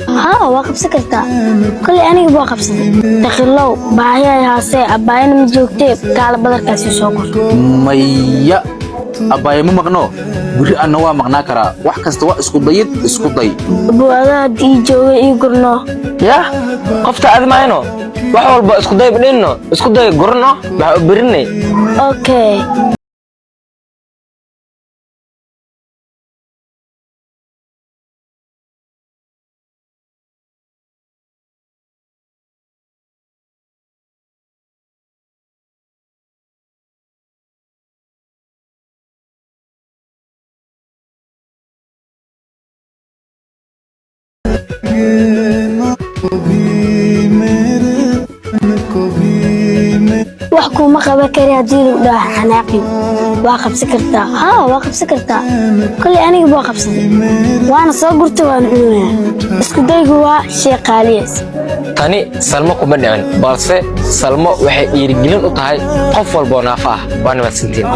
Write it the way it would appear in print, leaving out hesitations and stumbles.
ها واقف سكرتا كل أنا جوا قفص دخلوا بعيا هاسي أباين مجوكتي قال بدر كاسي سوكر مايا أباي مو مقنو بري أنا وا مقنا كرا wax kasta waa isku dayid isku day buada di jooga ii gurno ya qofta aad maayno wax walba isku day badino isku day gurno waxa u birinay okay وحكو ما قبل كريه ديلو ده حناقي واقف سكرتا ها واقف سكرتا كل أنا جوا قفص وأنا صبرت وأنا اسكو دايجوا شيء قاليس tani salmo kuma dhicin balse salmo waxay dhiirigelin u tahay qof walba oo naaf ah waana madsantiin